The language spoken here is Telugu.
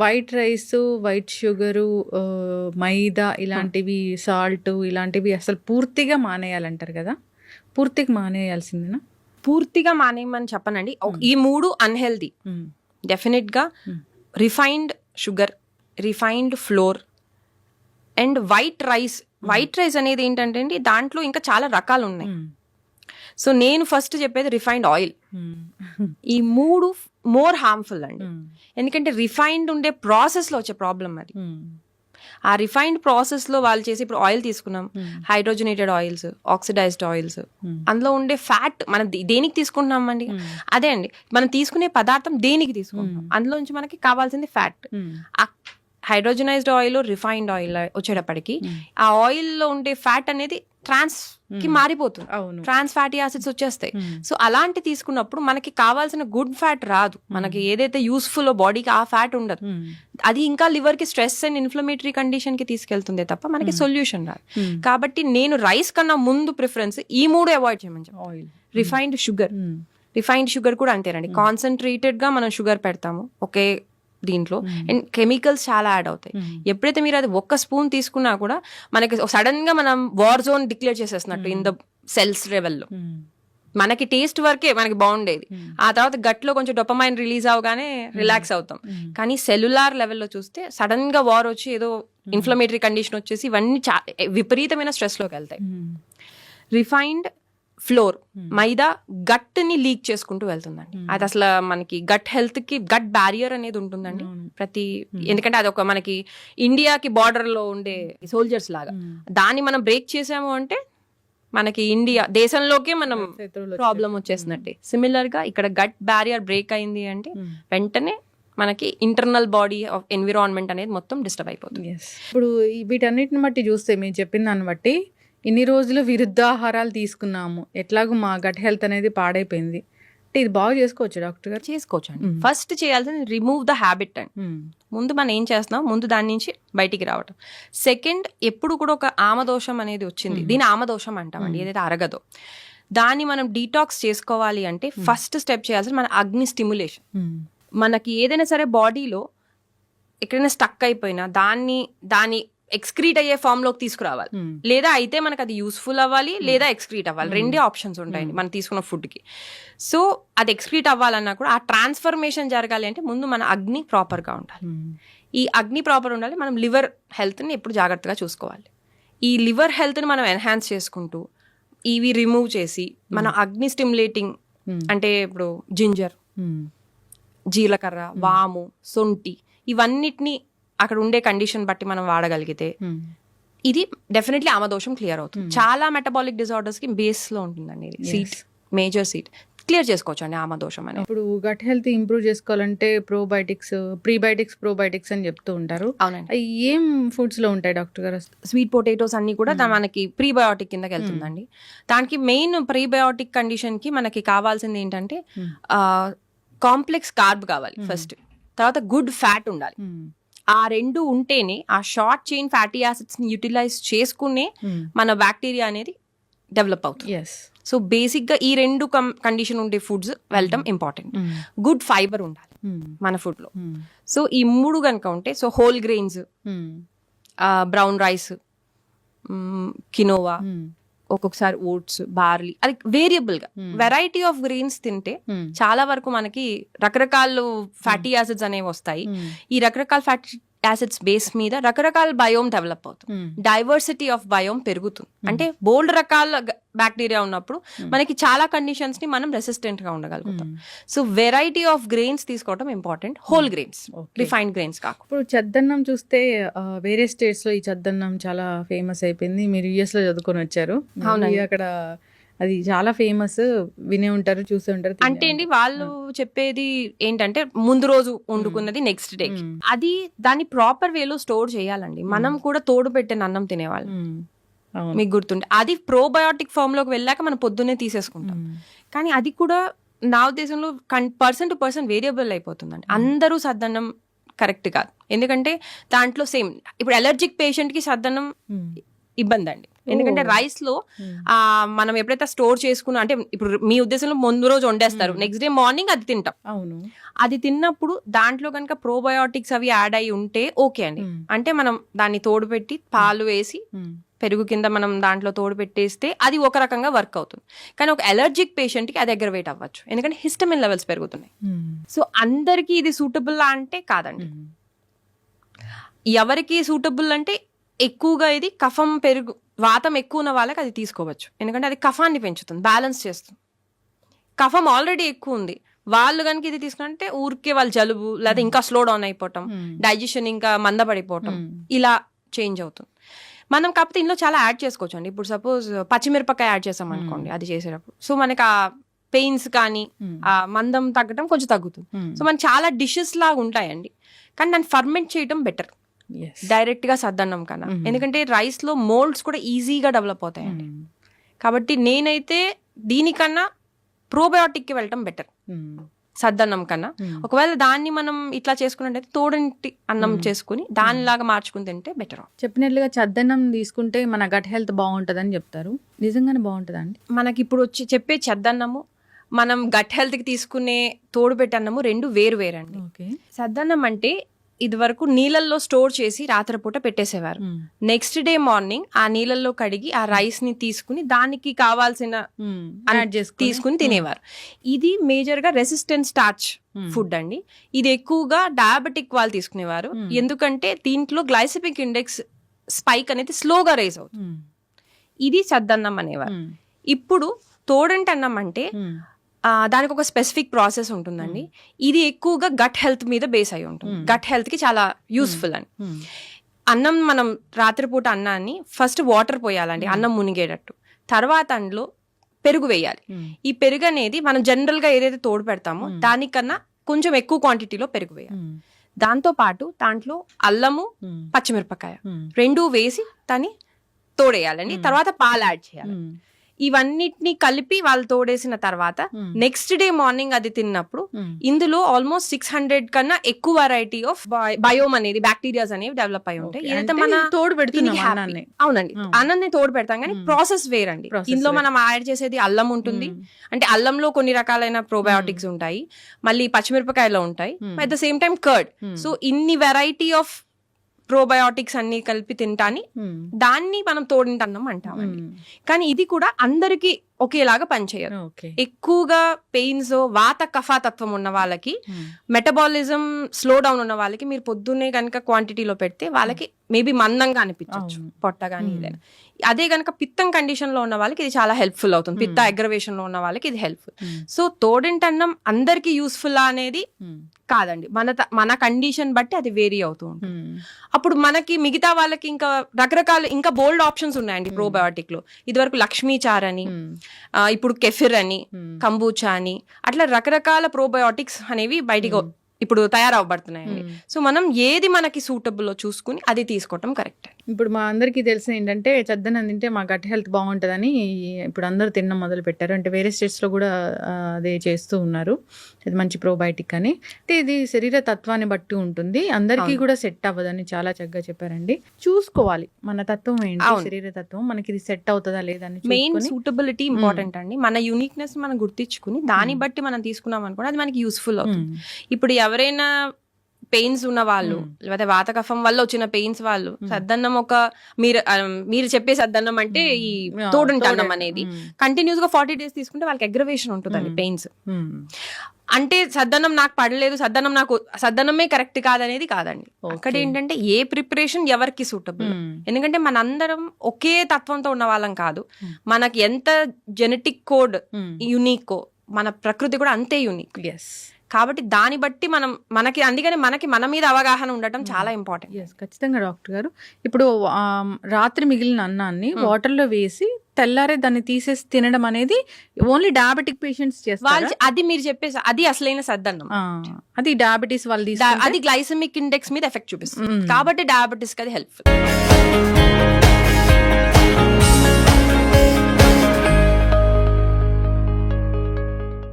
వైట్ రైస్, వైట్ షుగరు, మైదా ఇలాంటివి, సాల్ట్ ఇలాంటివి అసలు పూర్తిగా మానేయాలంటారు కదా, పూర్తిగా మానేయాల్సిందేనా? పూర్తిగా మానేయమని చెప్పనండి. ఈ 3 అన్హెల్దీ. డెఫినెట్గా refined sugar, refined floor and white rice. White rice అనేది ఏంటంటే అండి, దాంట్లో ఇంకా చాలా రకాలు ఉన్నాయి. సో నేను ఫస్ట్ చెప్పేది రిఫైన్డ్ ఆయిల్. ఈ 3 మోర్ హార్మ్ఫుల్ అండి. ఎందుకంటే రిఫైన్డ్ ఉండే ప్రాసెస్లో వచ్చే ప్రాబ్లం అది. ఆ రిఫైన్డ్ ప్రాసెస్లో వాళ్ళు చేసి, ఇప్పుడు ఆయిల్ తీసుకున్నాం, హైడ్రోజనేటెడ్ ఆయిల్స్, ఆక్సిడైజ్డ్ ఆయిల్స్, అందులో ఉండే ఫ్యాట్ మనం దేనికి తీసుకుంటున్నాం అండి? అదే అండి, మనం తీసుకునే పదార్థం దేనికి తీసుకుంటున్నాం, అందులో నుంచి మనకి కావాల్సింది ఫ్యాట్. హైడ్రోజనైజ్డ్ ఆయిల్, రిఫైన్డ్ ఆయిల్ వచ్చేటప్పటికి ఆ ఆయిల్లో ఉండే ఫ్యాట్ అనేది ట్రాన్స్ కి మారిపోతుంది, ట్రాన్స్ ఫ్యాటీ యాసిడ్స్ వచ్చేస్తాయి. సో అలాంటి తీసుకున్నప్పుడు మనకి కావాల్సిన గుడ్ ఫ్యాట్ రాదు, మనకి ఏదైతే యూస్ఫుల్ బాడీకి ఆ ఫ్యాట్ ఉండదు. అది ఇంకా లివర్ కి స్ట్రెస్ అండ్ ఇన్ఫ్లమేటరీ కండిషన్ కి తీసుకెళ్తుంది తప్ప మనకి సొల్యూషన్ రాదు. కాబట్టి నేను రైస్ కన్నా ముందు ప్రిఫరెన్స్ ఈ 3 అవాయిడ్ చేయమని చెప్పాను. రిఫైన్డ్ షుగర్ కూడా అంతేనండి. కాన్సన్ట్రేటెడ్ గా మనం షుగర్ పెడతాము ఒకే దీంట్లో, అండ్ కెమికల్స్ చాలా యాడ్ అవుతాయి. ఎప్పుడైతే మీరు అది 1 స్పూన్ తీసుకున్నా కూడా మనకి సడన్ గా మనం వార్ జోన్ డిక్లేర్ చేసేస్తున్నట్టు ఇన్ ద సెల్స్ లెవెల్లో. మనకి టేస్ట్ వరకే మనకి బాగుండేది, ఆ తర్వాత గట్లో కొంచెం డోపమైన్ రిలీజ్ అవగానే రిలాక్స్ అవుతాం. కానీ సెల్యులార్ లెవెల్లో చూస్తే సడన్ గా వార్ వచ్చి ఏదో ఇన్ఫ్లమేటరీ కండిషన్ వచ్చేసి ఇవన్నీ విపరీతమైన స్ట్రెస్ లోకి వెళ్తాయి. రిఫైన్డ్ ఫ్లోర్, మైదా గట్ ని లీక్ చేసుకుంటూ వెళ్తుందండి. అది అసలు మనకి గట్ హెల్త్ కి గట్ బ్యారియర్ అనేది ఉంటుందండి ఎందుకంటే అది ఒక మనకి ఇండియాకి బార్డర్ లో ఉండే సోల్జర్స్ లాగా. దాన్ని మనం బ్రేక్ చేసాము అంటే మనకి ఇండియా దేశంలోకే మనం ప్రాబ్లం వచ్చేసినట్టే. సిమిలర్ గా ఇక్కడ గట్ బ్యారియర్ బ్రేక్ అయింది అంటే వెంటనే మనకి ఇంటర్నల్ బాడీ ఆఫ్ ఎన్విరాన్మెంట్ అనేది మొత్తం డిస్టర్బ్ అయిపోతుంది. ఇప్పుడు వీటన్నిటిని బట్టి చూస్తే మీరు చెప్పిన దాన్ని బట్టి ఇన్ని రోజులు విరుద్ధాహారాలు తీసుకున్నాము, ఎట్లాగో మా గట్ హెల్త్ అనేది పాడైపోయింది, ఇది బాగా చేసుకోవచ్చు డాక్టర్ గారు? చేసుకోవచ్చు అండి. ఫస్ట్ చేయాల్సింది రిమూవ్ ద హ్యాబిట్ అండి. ముందు మనం ఏం చేస్తున్నాం, ముందు దాని నుంచి బయటికి రావటం. సెకండ్, ఎప్పుడు కూడా ఒక ఆమదోషం అనేది వచ్చింది, దీని ఆమదోషం అంటామండి, ఏదైతే అరగదో దాన్ని మనం డీటాక్స్ చేసుకోవాలి అంటే ఫస్ట్ స్టెప్ చేయాల్సింది మన అగ్ని స్టిమ్యులేషన్. మనకి ఏదైనా సరే బాడీలో ఎక్కడైనా స్టక్ అయిపోయినా దాని ఎక్స్క్రీట్ అయ్యే ఫామ్ లోకి తీసుకురావాలి, లేదా అయితే మనకు అది యూస్ఫుల్ అవ్వాలి లేదా ఎక్స్క్రీట్ అవ్వాలి. 2 ఆప్షన్స్ ఉంటాయండి మనం తీసుకున్న ఫుడ్ కి. సో అది ఎక్స్క్రీట్ అవ్వాలన్నా కూడా ఆ ట్రాన్స్ఫర్మేషన్ జరగాలి అంటే ముందు మన అగ్ని ప్రాపర్ గా ఉండాలి. ఈ అగ్ని ప్రాపర్ ఉండాలి. మనం లివర్ హెల్త్ ని ఎప్పుడు జాగ్రత్తగా చూసుకోవాలి. ఈ లివర్ హెల్త్ ని మనం ఎన్హాన్స్ చేసుకుంటూ ఇవి రిమూవ్ చేసి మన అగ్ని స్టిమ్యులేటింగ్ అంటే ఇప్పుడు జింజర్, జీలకర్ర, వాము, సొంటి ఇవన్నిటిని అక్కడ ఉండే కండిషన్ బట్టి మనం వాడగలిగితే ఇది డెఫినెట్లీ ఆమదోషం క్లియర్ అవుతుంది. చాలా మెటబాలిక్ డిజార్డర్స్ కి బేస్ లో ఉంటుందండి ఇది. సీట్, మేజర్ సీట్ క్లియర్ చేసుకోవచ్చు అండి ఆమదోషం అనేది. ఇప్పుడు గట్ హెల్త్ ఇంప్రూవ్ చేసుకోవాలంటే ప్రోబయోటిక్స్, ప్రీబయోటిక్స్, ప్రోబయోటిక్స్ అని చెప్తూ ఉంటారు. అవునండి. ఏం ఫుడ్స్ లో ఉంటాయి డాక్టర్ గారు? స్వీట్ పొటాటోస్ అన్ని కూడా మనకి ప్రీబయోటిక్ కిందకి వెళ్తుందండి. దానికి మెయిన్ ప్రీబయోటిక్ కండిషన్ కి మనకి కావాల్సింది ఏంటంటే కాంప్లెక్స్ కార్బ్ కావాలి ఫస్ట్, తర్వాత గుడ్ ఫ్యాట్ ఉండాలి. ఆ 2 ఉంటేనే ఆ షార్ట్ చైన్ ఫ్యాటీ యాసిడ్స్ ని యూటిలైజ్ చేసుకునే మన బ్యాక్టీరియా అనేది డెవలప్ అవుతుంది. సో బేసిక్ గా ఈ 2 కండిషన్ ఉండే ఫుడ్స్ వెళ్ళటం ఇంపార్టెంట్. గుడ్ ఫైబర్ ఉండాలి మన ఫుడ్ లో. సో ఈ 3 కనుక ఉంటే, so whole grains, brown rice, quinoa, ఒక్కొక్కసారి ఓట్స్, బార్లీ, అది వేరియబుల్ గా వెరైటీ ఆఫ్ గ్రెయిన్స్ తింటే చాలా వరకు మనకి రకరకాల ఫ్యాటీ యాసిడ్స్ అనేవి వస్తాయి. ఈ రకరకాల ఫ్యాటీ యాసిడ్స్ బేస్ మీద రకరకాల బయోమ్ డెవలప్ అవుతుంది, డైవర్సిటీ ఆఫ్ బయోమ్ పెరుగుతుంది. అంటే బోల్డ్ రకాల బ్యాక్టీరియా ఉన్నప్పుడు మనకి చాలా కండిషన్స్ ని మనం రెసిస్టెంట్ గా ఉండగలుగుతాం. సో వెరైటీ ఆఫ్ గ్రెయిన్స్ తీసుకోవడం important, whole grains, refined grains కాకుండా. ఇప్పుడు చద్దన్నం చూస్తే వేరే స్టేట్స్ లో ఈ చద్దన్నం చాలా ఫేమస్ అయిపోయింది. మీరు యుఎస్ లో చదువుకొని వచ్చారు, అక్కడ అది చాలా ఫేమస్, వినే ఉంటారు, చూసే ఉంటారు. అంటే అండి వాళ్ళు చెప్పేది ఏంటంటే ముందు రోజు వండుకున్నది నెక్స్ట్ డే, అది దాన్ని ప్రాపర్ వేలో స్టోర్ చేయాలండి. మనం కూడా తోడు పెట్టిన అన్నం తినేవాళ్ళం, మీకు గుర్తుంటే. అది ప్రోబయోటిక్ ఫామ్ లోకి వెళ్ళాక మనం పొద్దున్నే తీసేసుకుంటాం. కానీ అది కూడా నా ఉద్దేశంలో పర్సన్ టు పర్సన్ వేరియబుల్ అయిపోతుందండి. అందరూ సద్దన్నం కరెక్ట్ కాదు, ఎందుకంటే దాంట్లో సేమ్ ఇప్పుడు అలర్జిక్ పేషెంట్ కి సద్దన్నం ఇబ్బంది అండి. ఎందుకంటే రైస్ లో మనం ఎప్పుడైతే స్టోర్ చేసుకున్నా, అంటే ఇప్పుడు మీ ఉద్దేశంలో ముందు రోజు వండేస్తారు, నెక్స్ట్ డే మార్నింగ్ అది తింటాం. అవును. అది తిన్నప్పుడు దాంట్లో కనుక ప్రోబయోటిక్స్ అవి యాడ్ అయి ఉంటే ఓకే అండి. అంటే మనం దాన్ని తోడు పెట్టి పాలు వేసి పెరుగు కింద మనం దాంట్లో తోడు పెట్టేస్తే అది ఒక రకంగా వర్క్ అవుతుంది. కానీ ఒక అలర్జిక్ పేషెంట్ కి అది అగ్రవేట్ అవ్వచ్చు, ఎందుకంటే హిస్టమిన్ లెవెల్స్ పెరుగుతున్నాయి. సో అందరికి ఇది సూటబుల్ అంటే కాదండి. ఎవరికి సూటబుల్ అంటే ఎక్కువగా ఇది కఫం పెరుగు వాతం ఎక్కువ ఉన్న వాళ్ళకి అది తీసుకోవచ్చు, ఎందుకంటే అది కఫాన్ని పెంచుతుంది, బ్యాలెన్స్ చేస్తుంది. కఫం ఆల్రెడీ ఎక్కువ ఉంది, వాళ్ళు కనుక ఇది తీసుకుంటే ఊరికే వాళ్ళు జలుబు లేదా ఇంకా స్లో డౌన్ అయిపోవటం, డైజెషన్ ఇంకా మందపడిపోవటం ఇలా చేంజ్ అవుతుంది. మనం కాకపోతే ఇందులో చాలా యాడ్ చేసుకోవచ్చు అండి. ఇప్పుడు సపోజ్ పచ్చిమిరపకాయ యాడ్ చేసాం అనుకోండి అది చేసేటప్పుడు, సో మనకి ఆ పెయిన్స్ కానీ ఆ మందం తగ్గడం కొంచెం తగ్గుతుంది. సో మనకి చాలా డిషెస్ లాగా ఉంటాయండి. కానీ దాన్ని ఫర్మెంట్ చేయడం బెటర్ డైరెక్ట్ గా సద్దన్నం కన్నా, ఎందుకంటే రైస్ లో మోల్డ్స్ కూడా ఈజీగా డెవలప్ అవుతాయండి. కాబట్టి నేనైతే దీనికన్నా ప్రోబయోటిక్ కి వెళ్ళటం బెటర్ సద్దన్నం కన్నా. ఒకవేళ దాన్ని మనం ఇట్లా చేసుకున్నట్టయితే తోడంటి అన్నం చేసుకుని దానిలాగా మార్చుకుని తింటే బెటర్. చెప్పినట్లుగా చద్దన్నం తీసుకుంటే మన గట్ హెల్త్ బాగుంటదని చెప్తారు, నిజంగానే బాగుంటుందా అండి? మనకి ఇప్పుడు వచ్చి చెప్పే చద్దన్నము మనం గట్ హెల్త్ కి తీసుకునే తోడు పెట్టి అన్నము రెండు వేరు వేరండి. సద్దన్నం అంటే ఇది వరకు నీళ్ళల్లో స్టోర్ చేసి రాత్రిపూట పెట్టేసేవారు. నెక్స్ట్ డే మార్నింగ్ ఆ నీళ్ళల్లో కడిగి ఆ రైస్ ని తీసుకుని దానికి కావాల్సిన తీసుకుని తినేవారు. ఇది మేజర్ గా రెసిస్టెంట్ స్టార్చ్ ఫుడ్ అండి. ఇది ఎక్కువగా డయాబెటిక్ వాళ్ళు తీసుకునేవారు, ఎందుకంటే దీంట్లో గ్లైసెమిక్ ఇండెక్స్ స్పైక్ అనేది స్లోగా రైజ్ అవుతుంది. ఇది సద్దన్నం అనేవారు. ఇప్పుడు తోడంటి అన్నం అంటే దానికి ఒక స్పెసిఫిక్ ప్రాసెస్ ఉంటుందండి. ఇది ఎక్కువగా గట్ హెల్త్ మీద బేస్ అయి ఉంటుంది, గట్ హెల్త్ కి చాలా యూస్ఫుల్ అని. అన్నం మనం రాత్రిపూట అన్నాన్ని ఫస్ట్ వాటర్ పోయాలండి అన్నం మునిగేటట్టు, తర్వాత అందులో పెరుగు వేయాలి. ఈ పెరుగు అనేది మనం జనరల్ గా ఏదైతే తోడు పెడతామో దానికన్నా కొంచెం ఎక్కువ క్వాంటిటీలో పెరుగు వేయాలి. దాంతో పాటు దాంట్లో అల్లము పచ్చిమిరపకాయ రెండు వేసి దాన్ని తోడేయాలండి. తర్వాత పాలు యాడ్ చేయాలి. ఇవన్నిటిని కలిపి వాళ్ళు తోడేసిన తర్వాత నెక్స్ట్ డే మార్నింగ్ అది తిన్నప్పుడు ఇందులో ఆల్మోస్ట్ 600 కన్నా ఎక్కువ వెరైటీ ఆఫ్ బయోమ్ అనేది బ్యాక్టీరియాస్ అనేవి డెవలప్ అయి ఉంటాయి. ఏదైతే మన తోడు పెడుతున్నాం అవునండి, అన్నాన్ని తోడు పెడతాం కానీ ప్రాసెస్ వేరండి. ఇందులో మనం యాడ్ చేసేది అల్లం ఉంటుంది, అంటే అల్లంలో కొన్ని రకాలైన ప్రోబయోటిక్స్ ఉంటాయి, మళ్ళీ పచ్చిమిరపకాయలో ఉంటాయి, at the same time curd. So ఇన్ని వెరైటీ ఆఫ్ ప్రోబయోటిక్స్ అన్ని కలిపి తింటాని దాన్ని మనం తోడింటి అన్నం అంటామండి. కానీ ఇది కూడా అందరికి ఒకేలాగా పనిచేయదు. ఎక్కువగా పెయిన్స్ వాత కఫాతత్వం ఉన్న వాళ్ళకి, మెటబాలిజం స్లో డౌన్ ఉన్న వాళ్ళకి మీరు పొద్దున్నే కనుక క్వాంటిటీలో పెడితే వాళ్ళకి మేబీ మందంగా అనిపించవచ్చు పొట్ట కానీ ఏదైనా. అదే కనుక పిత్తం కండిషన్ లో ఉన్న వాళ్ళకి ఇది చాలా హెల్ప్ఫుల్ అవుతుంది, పిత్త అగ్రవేషన్ లో ఉన్న వాళ్ళకి ఇది హెల్ప్ఫుల్. సో తోడింటి అన్నం అందరికి యూస్ఫుల్ అనేది కాదండి, మన కండిషన్ బట్టి అది వేరీ అవుతూ ఉంటుంది. అప్పుడు మనకి మిగతా వాళ్ళకి ఇంకా రకరకాల ఇంకా బోల్డ్ ఆప్షన్స్ ఉన్నాయండి ప్రోబయోటిక్ లో. ఇది వరకు లక్ష్మీ చార్ అని, ఇప్పుడు కెఫిర్ అని, కంబూచా అని, అట్లా రకరకాల ప్రోబయోటిక్స్ అనేవి బయటికి ఇప్పుడు తయారవబడుతున్నాయండి. సో మనం ఏది మనకి సూటబుల్ చూసుకుని అది తీసుకోవటం కరెక్ట్. ఇప్పుడు మా అందరికీ తెలిసిన ఏంటంటే చద్దన్నం తింటే మా గట్ హెల్త్ బాగుంటుందని ఇప్పుడు అందరూ తినడం మొదలు పెట్టారు. అంటే వేరే స్టేట్స్లో కూడా అదే చేస్తూ ఉన్నారు. ఇది మంచి ప్రోబయోటిక్ అని. అంటే ఇది శరీర తత్వాన్ని బట్టి ఉంటుంది, అందరికీ కూడా సెట్ అవ్వదని చాలా చక్కగా చెప్పారండి. చూసుకోవాలి మన తత్వం ఏంటి, శరీర తత్వం మనకి ఇది సెట్ అవుతుందా లేదా అని. మెయిన్ సూటబిలిటీ ఇంపార్టెంట్ అండి. మన యూనిక్నెస్ మనం గుర్తించుకుని దాన్ని బట్టి మనం తీసుకున్నాం అనుకోండి అది మనకి యూస్ఫుల్ అవుతుంది. ఇప్పుడు ఎవరైనా పెయిన్స్ ఉన్న వాళ్ళు లేకపోతే వాత కఫం వల్ల వచ్చిన పెయిన్స్ వాళ్ళు సద్దన్నం మీరు చెప్పే సద్దన్నం అంటే ఈ తోడంటి అన్నం అనేది కంటిన్యూస్ గా 40 days తీసుకుంటే వాళ్ళకి అగ్రవేషన్ ఉంటుందండి పెయిన్స్. అంటే సద్దన్నం నాకు పడలేదు, సద్దన్నమే కరెక్ట్ కాదనేది కాదండి. అక్కడ ఏంటంటే ఏ ప్రిపరేషన్ ఎవరికి సూటబుల్, ఎందుకంటే మనందరం ఒకే తత్వంతో ఉన్న వాళ్ళం కాదు. మనకి ఎంత జెనెటిక్ కోడ్ యూనిక్, మన ప్రకృతి కూడా అంతే యూనిక్. కాబట్టి దాన్ని బట్టి అందుకని మనకి మన మీద అవగాహన ఉండటం చాలా ఇంపార్టెంట్. ఖచ్చితంగా డాక్టర్ గారు. ఇప్పుడు రాత్రి మిగిలిన అన్నాన్ని వాటర్లో వేసి తెల్లారే దాన్ని తీసేసి తినడం అనేది ఓన్లీ డయాబెటిక్ పేషెంట్స్ చేస్తారు. అది మీరు చెప్పేసి అది అసలైన సద్దన్నం. అది డయాబెటీస్ వాళ్ళు అది గ్లైసెమిక్ ఇండెక్స్ మీద ఎఫెక్ట్ చూపిస్తుంది కాబట్టి డయాబెటీస్ కి అది హెల్ప్ఫుల్.